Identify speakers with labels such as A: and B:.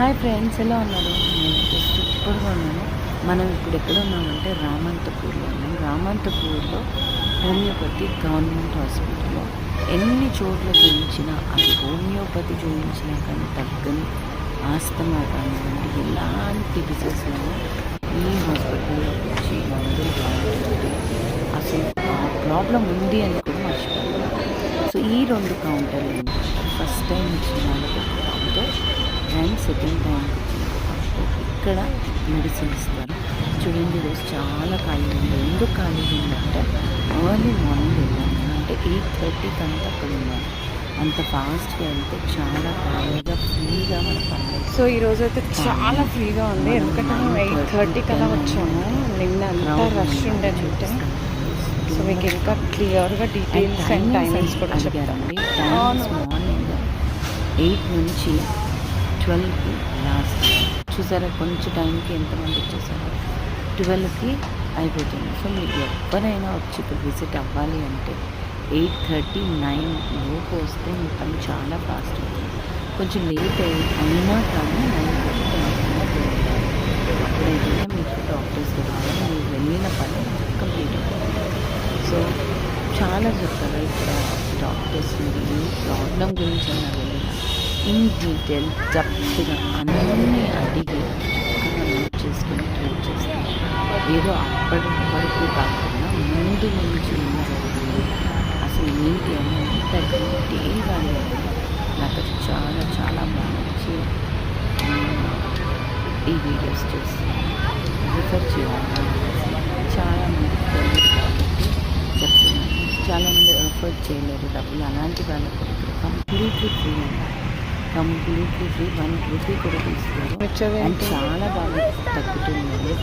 A: Hi friends, ఎలా ఉన్నారు? నేనైతే సూపర్గా ఉన్నాను. మనం ఇప్పుడు ఎక్కడ ఉన్నామంటే రామంతపూర్లో ఉన్నాం. రామంతపూర్లో హోమియోపతి గవర్నమెంట్ హాస్పిటల్లో ఎన్ని చోట్ల చూపించినా అది హోమియోపతి చూపించినా కానీ తగ్గని ఆస్తమా కానివ్వండి, ఎలాంటి డిసీజ్లను ఈ హాస్పిటల్లో వచ్చి మందులు కావాలంటే అసలు ఆ ప్రాబ్లం ఉంది అని కూడా మర్చిపోతున్నారు. సో ఈ 2 కౌంటర్లు ఫస్ట్ టైం ఇచ్చిన వాళ్ళకి ఒక కౌంటర్ అండ్ సెకండ్ టైంకి వచ్చిన కౌంటర్. ఇక్కడ మెడిసిన్ ఇస్తారు. చూడండి, ఈరోజు చాలా ఖాళీ ఉంది. ఎందుకు ఖాళీ ఉందంటే ఎర్లీ మార్నింగ్ వెళ్ళాను, అంటే 8:30కి అంతా అక్కడ ఉన్నాను. అంత ఫాస్ట్గా వెళ్తే చాలా ఖాళీగా ఫ్రీగా మన పనులు.
B: సో ఈరోజు అయితే చాలా ఫ్రీగా ఉంది, ఎందుకంటే మేము 8:30 కల్లా వచ్చాము. నిన్న అంతా రష్ ఉండేనంటే. సో మీకు ఇంకా క్లియర్గా డీటెయిల్స్ అండ్ టైమింగ్స్ కూడా
A: చెప్పారండి. మార్నింగ్ 8 నుంచి 12కి లాస్ట్. చూసారా కొంచెం టైంకి ఎంతమంది వచ్చేసారు? 12కి అయిపోతుంది. సో మీరు ఎవరైనా వచ్చి ఇప్పుడు విజిట్ అవ్వాలి అంటే 8:39 లోపు వస్తే మీ పని చాలా ఫాస్ట్ అవుతుంది. కొంచెం లేట్ అయినా కానీ 9:30 అప్పుడైతే మీకు డాక్టర్స్ ద్వారా మీరు వెళ్ళిన పని కంప్లీట్ అవుతుంది. సో చాలా చెప్తారు ఇక్కడ డాక్టర్స్. మీరు ప్రాబ్లం గురించి అయినా వెళ్ళిన ఇన్ డీటెయిల్ డెప్త్గా అన్నీ అడిగి నోట్ చేసుకొని ట్రీట్ చేస్తాను. ఏదో అప్పటి వరకు కాకుండా ముందు నుంచి ఉన్న జరిగింది అసలు మీకు ఎంత డీటెయిల్గా అనేది నాకు అది చాలా చాలా బాగా నచ్చి ఈ వీడియోస్ చూస్తాను. రిఫర్ చేయాలి చాలామంది తెలియదు కాబట్టి చెప్తున్నాను. చాలామంది ఎఫర్ట్ చేయలేరు డబ్బులు, అలాంటి వాళ్ళకి కూడా ఇక్కడ కంప్లీట్లీ ఫ్రీ ఉంది. కంప్లీట్లీ ఫ్రీ, 1 రూపీ కూడా తీసుకోరు. అండ్ చాలా బాగా తగ్గుతుంది.